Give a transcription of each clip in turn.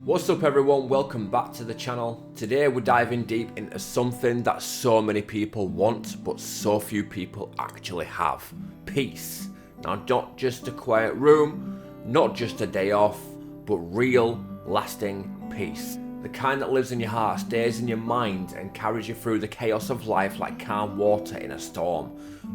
What's up everyone, welcome back to the channel. Today we're diving deep into something that so many people want but so few people actually have. Peace. Now not just a quiet room, not just a day off, but real, lasting peace. The kind that lives in your heart, stays in your mind and carries you through the chaos of life like calm water in a storm.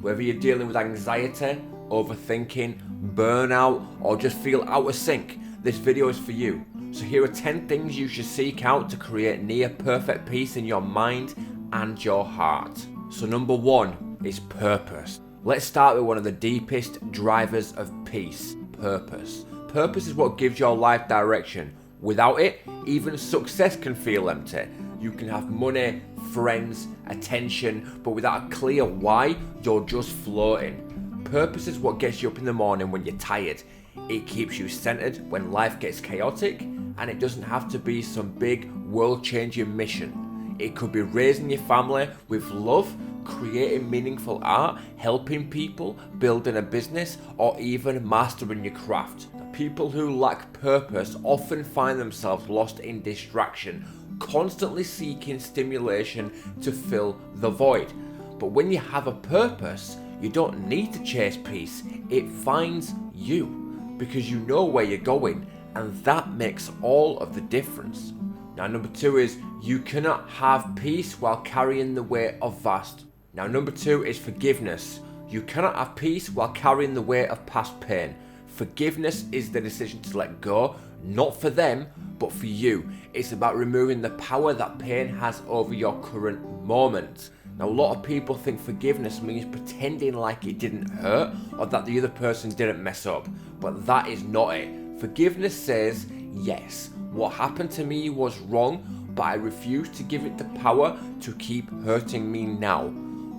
Whether you're dealing with anxiety, overthinking, burnout or just feel out of sync, this video is for you. So here are 10 things you should seek out to create near perfect peace in your mind and your heart. So number 1 is purpose. Let's start with one of the deepest drivers of peace, purpose. Purpose is what gives your life direction. Without it, even success can feel empty. You can have money, friends, attention, but without a clear why, you're just floating. Purpose is what gets you up in the morning when you're tired. It keeps you centered when life gets chaotic, and it doesn't have to be some big world-changing mission. It could be raising your family with love, creating meaningful art, helping people, building a business, or even mastering your craft. People who lack purpose often find themselves lost in distraction, constantly seeking stimulation to fill the void. But when you have a purpose, you don't need to chase peace. It finds you, because you know where you're going, and that makes all of the difference. Now number 2 is you cannot have peace while carrying the weight of vast. Now number 2 is forgiveness. You cannot have peace while carrying the weight of past pain. Forgiveness is the decision to let go, not for them, but for you. It's about removing the power that pain has over your current moment. Now a lot of people think forgiveness means pretending like it didn't hurt or that the other person didn't mess up, but that is not it. Forgiveness says, yes, what happened to me was wrong, but I refuse to give it the power to keep hurting me now.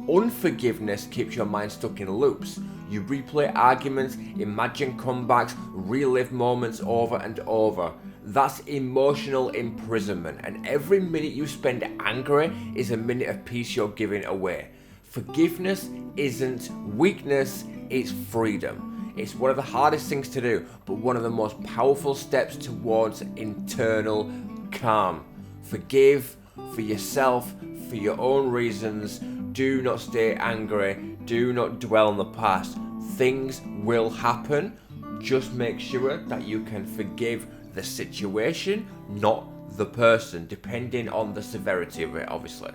Unforgiveness keeps your mind stuck in loops. You replay arguments, imagine comebacks, relive moments over and over. That's emotional imprisonment, and every minute you spend angry is a minute of peace you're giving away. Forgiveness isn't weakness, it's freedom. It's one of the hardest things to do, but one of the most powerful steps towards internal calm. Forgive for yourself, for your own reasons. Do not stay angry. Do not dwell on the past. Things will happen. Just make sure that you can forgive the situation, not the person, depending on the severity of it, obviously.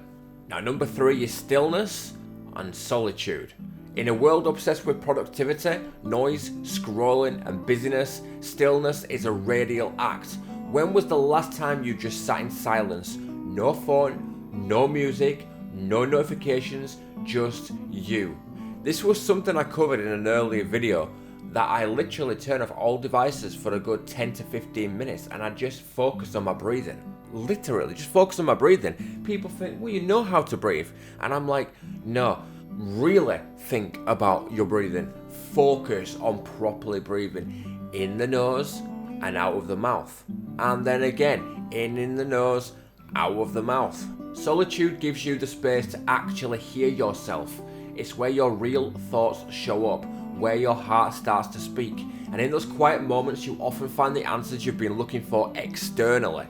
Now, number 3 is stillness and solitude. In a world obsessed with productivity, noise, scrolling, and busyness, stillness is a radial act. When was the last time you just sat in silence? No phone, no music, no notifications, just you. This was something I covered in an earlier video, that I literally turn off all devices for a good 10 to 15 minutes and I just focus on my breathing. Literally, just focus on my breathing. People think, well, you know how to breathe. And I'm like, no, really think about your breathing. Focus on properly breathing in the nose and out of the mouth. And then again, in the nose, out of the mouth. Solitude gives you the space to actually hear yourself. It's where your real thoughts show up, where your heart starts to speak. And in those quiet moments, you often find the answers you've been looking for externally.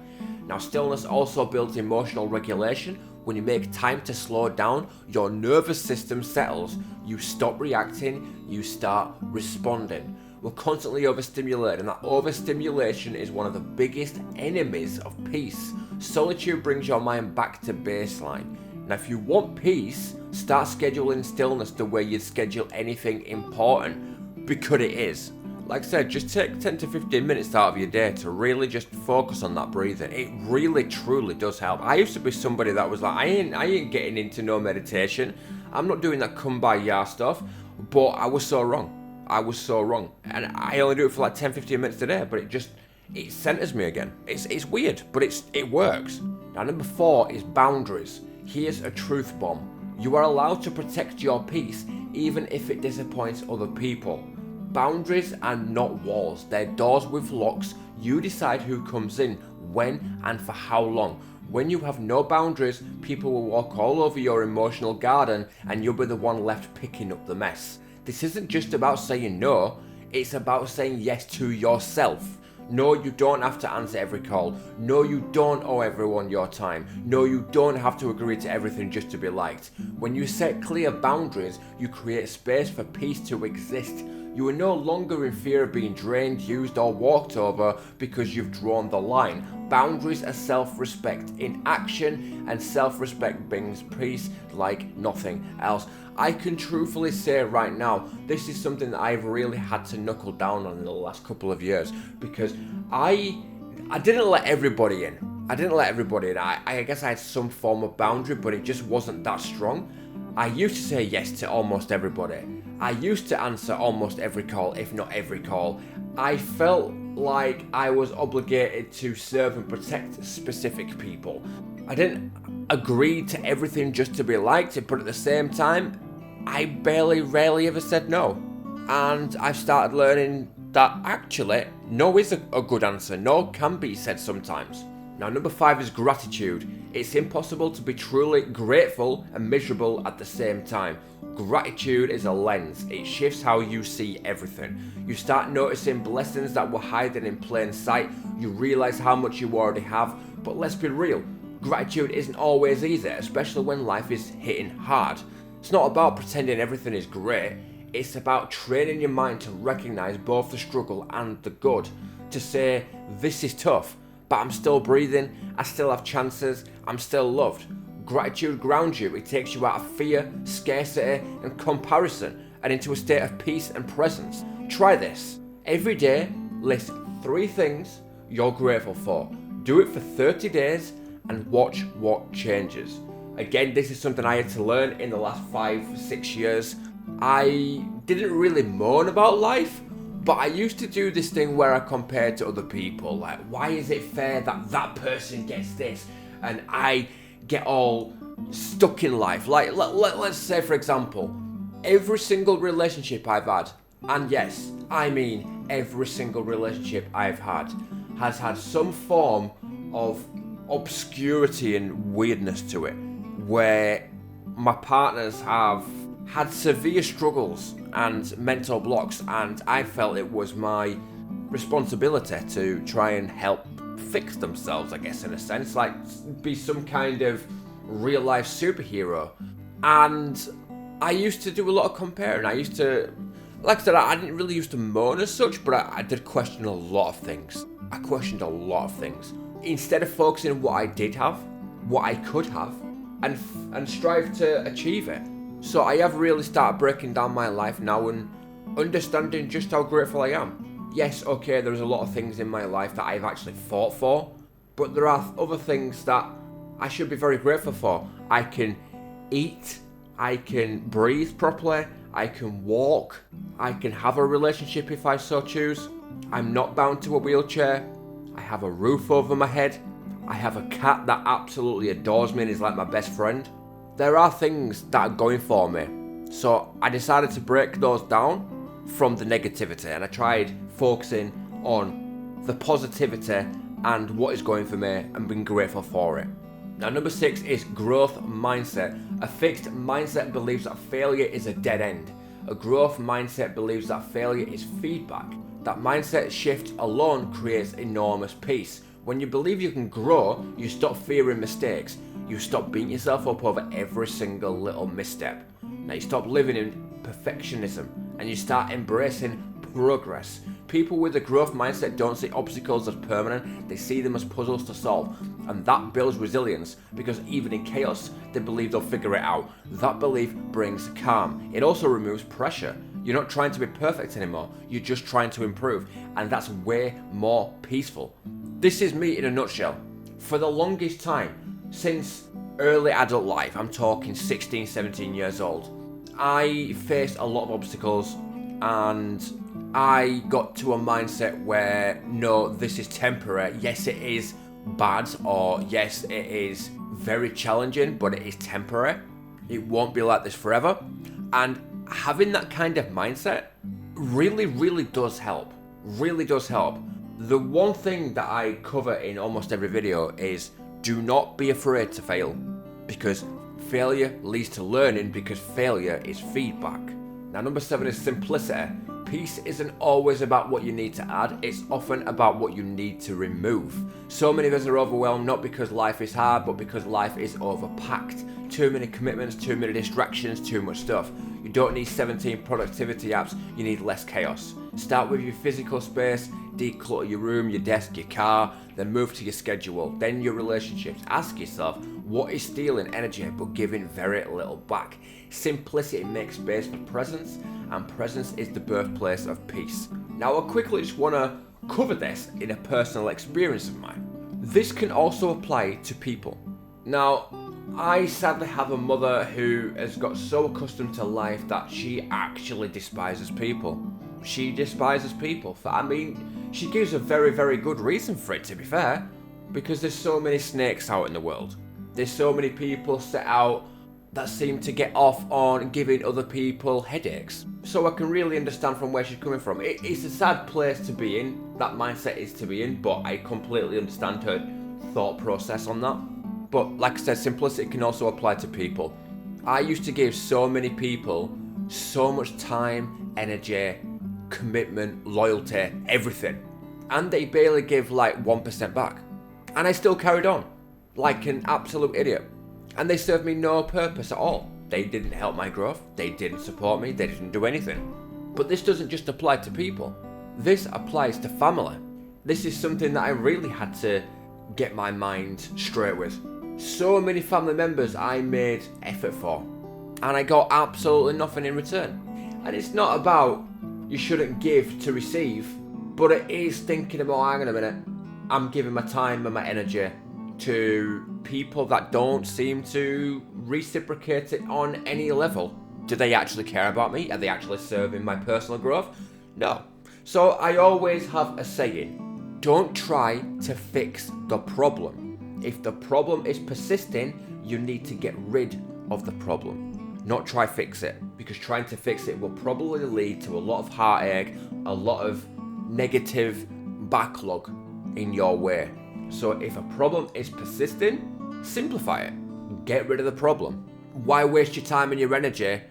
Now, stillness also builds emotional regulation. When you make time to slow down, your nervous system settles. You stop reacting, you start responding. We're constantly overstimulated, and that overstimulation is one of the biggest enemies of peace. Solitude brings your mind back to baseline. Now, if you want peace, start scheduling stillness the way you'd schedule anything important, because it is. Like I said, just take 10 to 15 minutes out of your day to really just focus on that breathing. It really, truly does help. I used to be somebody that was like, I ain't getting into no meditation. I'm not doing that kumbaya stuff, but I was so wrong. And I only do it for like 10-15 minutes a day, but it centers me again. It's weird, but it works. Now number 4 is boundaries. Here's a truth bomb. You are allowed to protect your peace even if it disappoints other people. Boundaries are not walls, they're doors with locks. You decide who comes in, when and for how long. When you have no boundaries, people will walk all over your emotional garden and you'll be the one left picking up the mess. This isn't just about saying no, it's about saying yes to yourself. No, you don't have to answer every call. No, you don't owe everyone your time. No, you don't have to agree to everything just to be liked. When you set clear boundaries, you create space for peace to exist. You are no longer in fear of being drained, used, or walked over because you've drawn the line. Boundaries are self-respect in action, and self-respect brings peace like nothing else. I can truthfully say right now, this is something that I've really had to knuckle down on in the last couple of years, because I didn't let everybody in. I guess I had some form of boundary, but it just wasn't that strong. I used to say yes to almost everybody. I used to answer almost every call, if not every call. I felt like I was obligated to serve and protect specific people. I didn't agree to everything just to be liked, but at the same time, I rarely ever said no. And I've started learning that actually, no is a good answer. No can be said sometimes. Now, number 5 is gratitude. It's impossible to be truly grateful and miserable at the same time. Gratitude is a lens. It shifts how you see everything. You start noticing blessings that were hiding in plain sight. You realize how much you already have. But let's be real, gratitude isn't always easy, especially when life is hitting hard. It's not about pretending everything is great. It's about training your mind to recognize both the struggle and the good. To say, this is tough, but I'm still breathing, I still have chances, I'm still loved. Gratitude grounds you. It takes you out of fear, scarcity, and comparison, and into a state of peace and presence. Try this. Every day, list 3 things you're grateful for. Do it for 30 days and watch what changes. Again, this is something I had to learn in the last 5-6 years. I didn't really moan about life, but I used to do this thing where I compared to other people. Like, why is it fair that that person gets this and I get all stuck in life? Like, let's say, for example, every single relationship I've had, and yes, I mean every single relationship I've had, has had some form of obscurity and weirdness to it, where my partners have had severe struggles and mental blocks, and I felt it was my responsibility to try and help fix themselves, I guess, in a sense, like be some kind of real life superhero. And I used to do a lot of comparing. I used to, like I said, I didn't really used to moan as such, but I did question a lot of things. I questioned a lot of things. Instead of focusing on what I did have, what I could have, and strive to achieve it. So I have really started breaking down my life now and understanding just how grateful I am. Yes, okay, there's a lot of things in my life that I've actually fought for, but there are other things that I should be very grateful for. I can eat, I can breathe properly, I can walk, I can have a relationship if I so choose. I'm not bound to a wheelchair, I have a roof over my head, I have a cat that absolutely adores me and is like my best friend. There are things that are going for me, so I decided to break those down from the negativity, and I tried focusing on the positivity and what is going for me and being grateful for it. Now, number 6 is growth mindset. A fixed mindset believes that failure is a dead end. A growth mindset believes that failure is feedback. That mindset shift alone creates enormous peace. When you believe you can grow, you stop fearing mistakes. You stop beating yourself up over every single little misstep. Now you stop living in perfectionism and you start embracing progress. People with a growth mindset don't see obstacles as permanent, they see them as puzzles to solve. And that builds resilience, because even in chaos, they believe they'll figure it out. That belief brings calm. It also removes pressure. You're not trying to be perfect anymore, you're just trying to improve, and that's way more peaceful. This is me in a nutshell. For the longest time, since early adult life, I'm talking 16, 17 years old, I faced a lot of obstacles, and I got to a mindset where, no, this is temporary. Yes, it is bad, or yes, it is very challenging, but it is temporary. It won't be like this forever. And having that kind of mindset really does help. Really does help. The one thing that I cover in almost every video is do not be afraid to fail, because failure leads to learning, because failure is feedback. Now, number 7 is simplicity. Peace isn't always about what you need to add, it's often about what you need to remove. So many of us are overwhelmed not because life is hard, but because life is overpacked. Too many commitments, too many distractions, too much stuff. You don't need 17 productivity apps, you need less chaos. Start with your physical space, declutter your room, your desk, your car, then move to your schedule, then your relationships. Ask yourself, what is stealing energy but giving very little back? Simplicity makes space for presence, and presence is the birthplace of peace. Now I quickly just want to cover this in a personal experience of mine. This can also apply to people. Now, I sadly have a mother who has got so accustomed to life that she actually despises people. She despises people. She gives a very, very good reason for it, to be fair, because there's so many snakes out in the world. There's so many people set out that seem to get off on giving other people headaches. So I can really understand from where she's coming from. It's a sad place to be in, that mindset is to be in, but I completely understand her thought process on that. But like I said, simplicity can also apply to people. I used to give so many people so much time, energy, commitment, loyalty, everything. And they barely give like 1% back. And I still carried on, like an absolute idiot. And they served me no purpose at all. They didn't help my growth, they didn't support me, they didn't do anything. But this doesn't just apply to people. This applies to family. This is something that I really had to get my mind straight with. So many family members I made effort for, and I got absolutely nothing in return. And it's not about you shouldn't give to receive, but it is thinking about, hang on a minute, I'm giving my time and my energy to people that don't seem to reciprocate it on any level. Do they actually care about me? Are they actually serving my personal growth? No. So I always have a saying, don't try to fix the problem. If the problem is persisting, you need to get rid of the problem, not try fix it, because trying to fix it will probably lead to a lot of heartache, a lot of negative backlog in your way. So if a problem is persisting, simplify it. Get rid of the problem. Why waste your time and your energy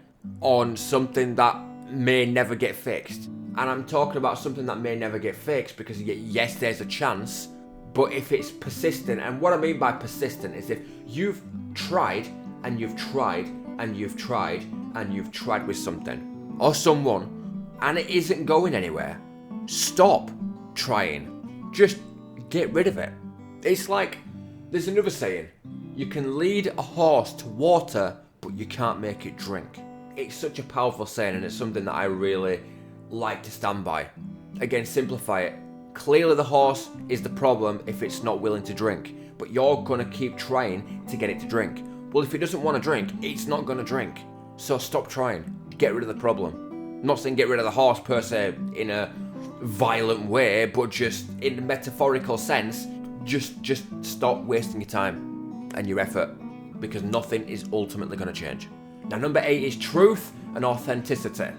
on something that may never get fixed? And I'm talking about something that may never get fixed because yes, there's a chance, but if it's persistent, and what I mean by persistent is if you've tried and you've tried and you've tried and you've tried with something or someone and it isn't going anywhere, stop trying. Just get rid of it. It's like, there's another saying, you can lead a horse to water, but you can't make it drink. It's such a powerful saying, and it's something that I really like to stand by. Again, simplify it. Clearly the horse is the problem if it's not willing to drink, but you're gonna keep trying to get it to drink. Well, if it doesn't want to drink, it's not gonna drink. So stop trying. Get rid of the problem. I'm not saying get rid of the horse per se in a violent way, but just in the metaphorical sense, just stop wasting your time and your effort, because nothing is ultimately going to change. Now, number 8 is truth and authenticity.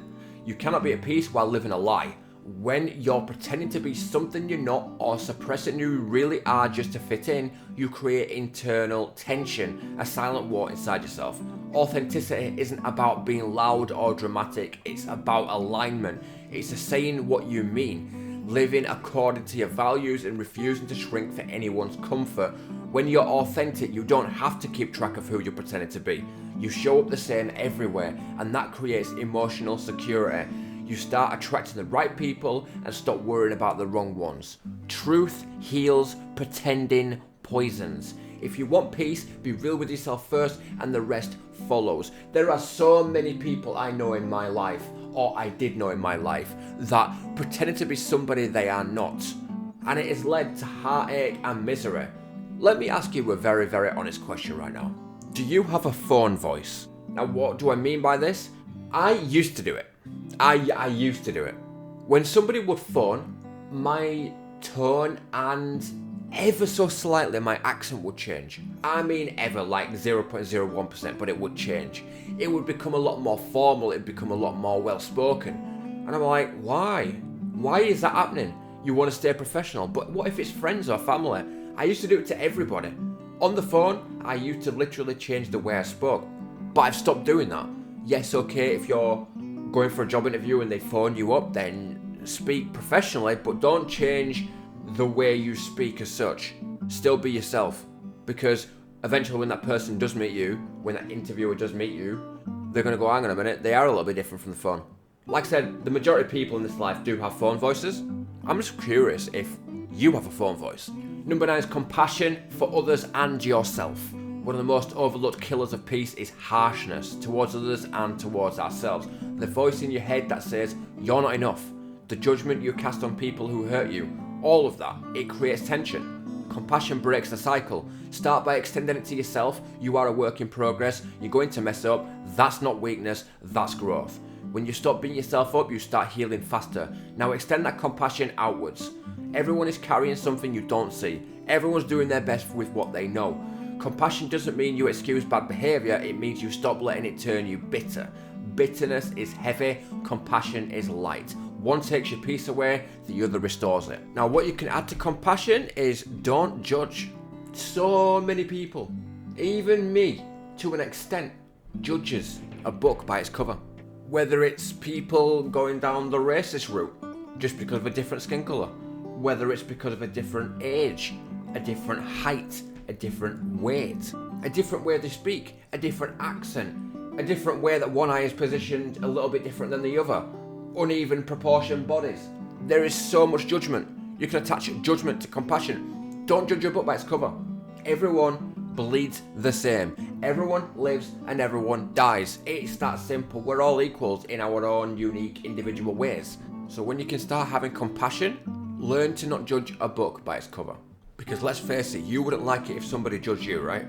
You cannot be at peace while living a lie. When you're pretending to be something you're not or suppressing who you really are just to fit in, you create internal tension, a silent war inside yourself. Authenticity isn't about being loud or dramatic, it's about alignment. It's saying what you mean, living according to your values and refusing to shrink for anyone's comfort. When you're authentic, you don't have to keep track of who you're pretending to be. You show up the same everywhere, and that creates emotional security. You start attracting the right people and stop worrying about the wrong ones. Truth heals, pretending poisons. If you want peace, be real with yourself first and the rest follows. There are so many people I know in my life, or I did know in my life, that pretending to be somebody they are not. And it has led to heartache and misery. Let me ask you a very, very honest question right now. Do you have a phone voice? Now, what do I mean by this? I used to do it. I used to do it. When somebody would phone, my tone and ever so slightly my accent would change. I mean ever, like 0.01%, but it would change. It would become a lot more formal, it would become a lot more well spoken. And I'm like, why? Why is that happening? You want to stay professional, but what if it's friends or family? I used to do it to everybody. On the phone, I used to literally change the way I spoke. But I've stopped doing that. Yes, okay, if you're going for a job interview and they phone you up, then speak professionally, but don't change the way you speak as such. Still be yourself, because eventually when that person does meet you, when that interviewer does meet you, they're going to go, hang on a minute, they are a little bit different from the phone. Like I said, the majority of people in this life do have phone voices. I'm just curious if you have a phone voice. Number 9 is compassion for others and yourself. One of the most overlooked killers of peace is harshness towards others and towards ourselves. The voice in your head that says, you're not enough. The judgment you cast on people who hurt you. All of that, it creates tension. Compassion breaks the cycle. Start by extending it to yourself. You are a work in progress. You're going to mess up. That's not weakness, that's growth. When you stop beating yourself up, you start healing faster. Now extend that compassion outwards. Everyone is carrying something you don't see. Everyone's doing their best with what they know. Compassion doesn't mean you excuse bad behaviour, it means you stop letting it turn you bitter. Bitterness is heavy, compassion is light. One takes your peace away, the other restores it. Now what you can add to compassion is don't judge. So many people, even me to an extent, judges a book by its cover. Whether it's people going down the racist route just because of a different skin colour, whether it's because of a different age, a different height, a different weight, a different way they speak, a different accent, a different way that one eye is positioned a little bit different than the other, uneven proportioned bodies. There is so much judgment. You can attach judgment to compassion. Don't judge your book by its cover. Everyone bleeds the same. Everyone lives and everyone dies. It's that simple. We're all equals in our own unique individual ways. So when you can start having compassion, learn to not judge a book by its cover. Because let's face it, you wouldn't like it if somebody judged you, right?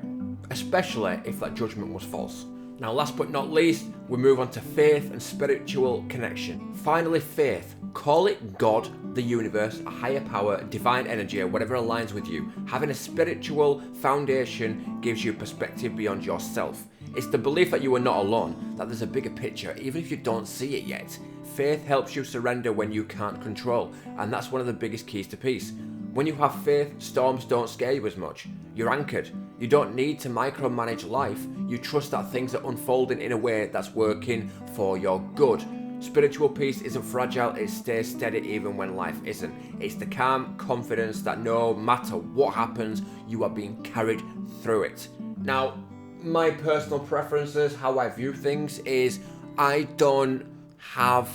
Especially if that judgment was false. Now last but not least, we move on to faith and spiritual connection. Finally, faith. Call it God, the universe, a higher power, divine energy, or whatever aligns with you. Having a spiritual foundation gives you perspective beyond yourself. It's the belief that you are not alone, that there's a bigger picture, even if you don't see it yet. Faith helps you surrender when you can't control, and that's one of the biggest keys to peace. When you have faith, storms don't scare you as much. You're anchored. You don't need to micromanage life. You trust that things are unfolding in a way that's working for your good. Spiritual peace isn't fragile, it stays steady even when life isn't. It's the calm confidence that no matter what happens, you are being carried through it. Now, my personal preferences, how I view things is I don't have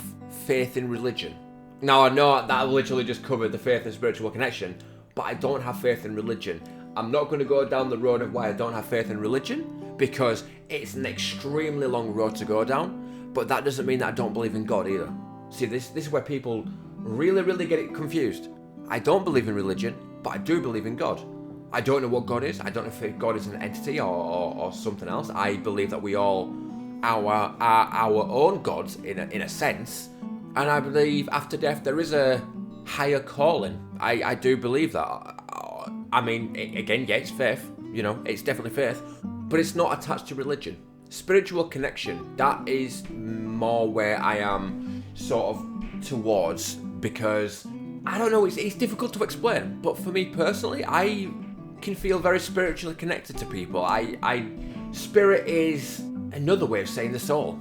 faith in religion. Now I know that I literally just covered the faith and spiritual connection, but I don't have faith in religion. I'm not going to go down the road of why I don't have faith in religion, because it's an extremely long road to go down, but that doesn't mean that I don't believe in God either. See, this is where people really get it confused. I don't believe in religion, but I do believe in God. I don't know what God is. I don't know if God is an entity or something else. I believe that we all are our own gods in a sense. And I believe after death there is a higher calling. I do believe that. I mean, again, yeah, it's faith. You know, it's definitely faith. But it's not attached to religion. Spiritual connection, that is more where I am sort of towards, because, I don't know, it's difficult to explain. But for me personally, I can feel very spiritually connected to people. Spirit is another way of saying the soul.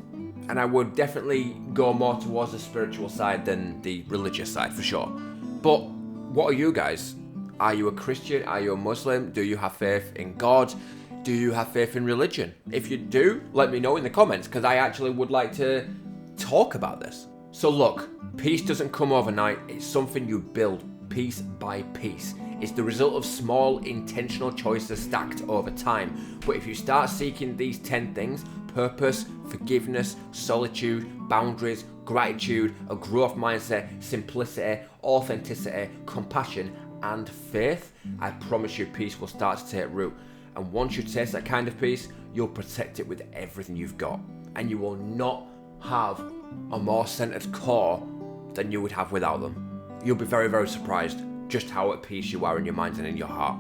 And I would definitely go more towards the spiritual side than the religious side, for sure. But what are you guys? Are you a Christian? Are you a Muslim? Do you have faith in God? Do you have faith in religion? If you do, let me know in the comments, because I actually would like to talk about this. So look, peace doesn't come overnight. It's something you build piece by piece. It's the result of small, intentional choices stacked over time. But if you start seeking these 10 things, purpose, forgiveness, solitude, boundaries, gratitude, a growth mindset, simplicity, authenticity, compassion, and faith, I promise you peace will start to take root. And once you taste that kind of peace, you'll protect it with everything you've got. And you will not have a more centered core than you would have without them. You'll be very surprised just how at peace you are in your mind and in your heart.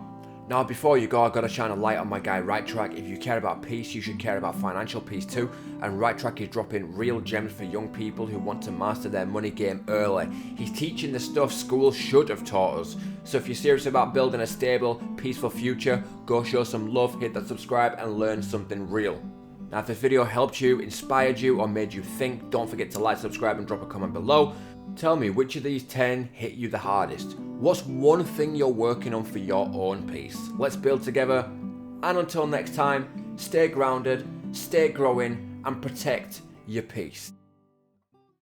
Now, before you go, I've got to shine a light on my guy Right Track. If you care about peace, you should care about financial peace too. And Right Track is dropping real gems for young people who want to master their money game early. He's teaching the stuff schools should have taught us. So if you're serious about building a stable, peaceful future, go show some love, hit that subscribe and learn something real. Now if this video helped you, inspired you, or made you think, don't forget to like, subscribe and drop a comment below. Tell me which of these 10 hit you the hardest. What's one thing you're working on for your own peace? Let's build together, and until next time, stay grounded, stay growing, and protect your peace.